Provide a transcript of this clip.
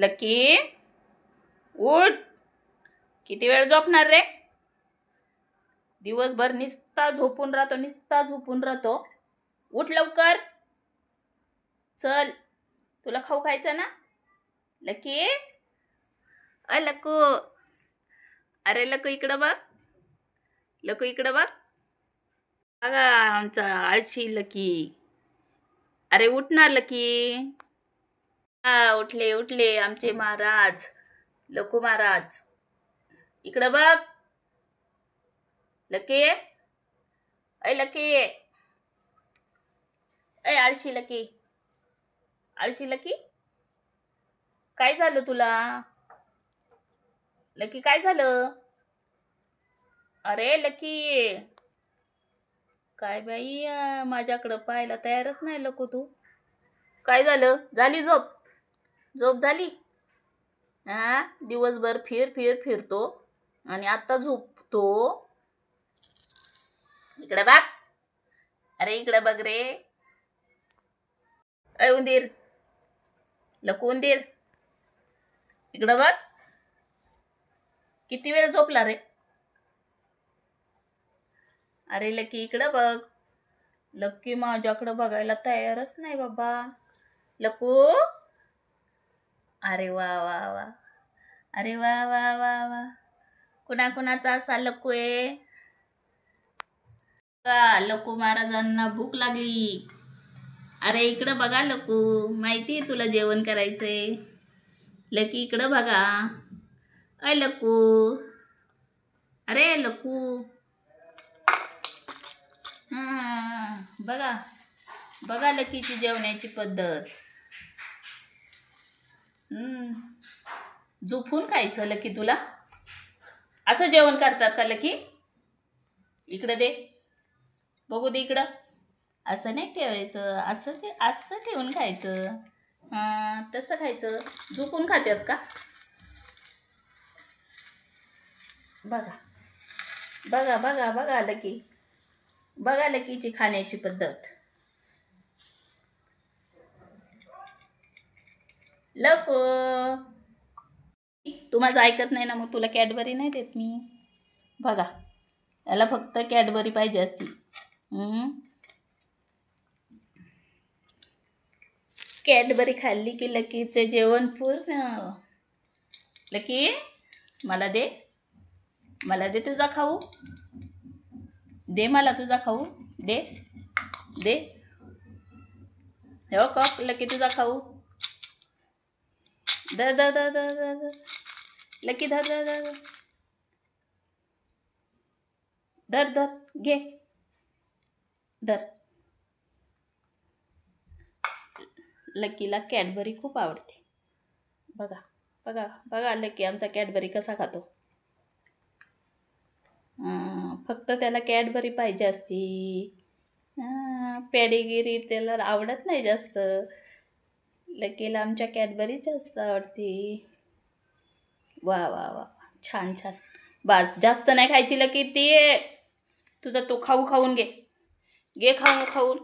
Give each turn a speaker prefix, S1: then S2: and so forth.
S1: Lucky उठ. किती वेळ झोपणार रे? दिवसभर निस्ता झोपून राहतो. उठ लवकर. चल, तुला खाऊ खायचं ना लकी? लकू, अरे लकू इकडं बघ. बघा आमचा आळशी लकी. अरे उठणार लकी. उठले आमचे महाराज, लकू महाराज. इकडं बघ लकी. लकी, आळशी लकी, काय झालं तुला? लकी काय झालं? अरे लकी, काय बाई, माझ्याकडं पाहायला तयारच नाही लकू तू. काय झालं? झाली झोप झाली? दिवसभर फिरतो आणि आता झोपतो. इकडे बघ. अरे इकडे बघ रे. उंदीर, लकू उंदीर, इकडे बघ. किती वेळ झोपला रे? अरे लकी इकडं बघ. लकी माझ्याकडं बघायला तयारच नाही बाबा. लकू, अरे वा वा वा, अरे वा वा वा वा. कुणाचा असा लकू आहे का? लकू महाराजांना भूक लागली. अरे इकडं बघा लकू, माहिती तुला जेवण करायचंय. लकी इकडं बघा. लकू, अरे लकू, बघा लकीची जेवण्याची पद्धत. झोपून खायचं लकी तुला? असं जेवण करतात का लकी? इकडं दे, बघू दे इकडं. असं नाही ठेवायचं, असं ठेवून खायचं. तसं खायचं. झोपून खात्यात का? बघा लकी. बघा लकीची खाण्याची पद्धत. लकू, तू माझं ऐकत नाही ना, मग तुला कॅडबरी नाही देत मी. बघा, याला फक्त कॅडबरी पाहिजे असती. कॅडबरी खाल्ली की लकीचे जेवण पूर्ण. लकी, मला दे तुझा खाऊ. दे मला तुझा खाऊ. दे हो का लकी तुझा खाऊ. धर लकी, धर घे. धर. लकीला कॅडबरी खूप आवडते. बघा लकी आमचा कॅडबरी कसा खातो. फक्त त्याला कॅडबरी पाहिजे असती. पेडीगिरी त्याला आवडत नाही जास्त. लकीला आमच्या कॅडबरी जास्त आवडती. वा, छान. बास, जास्त नाही खायची लकी. ती तुझा तो खाऊन घे खाऊन.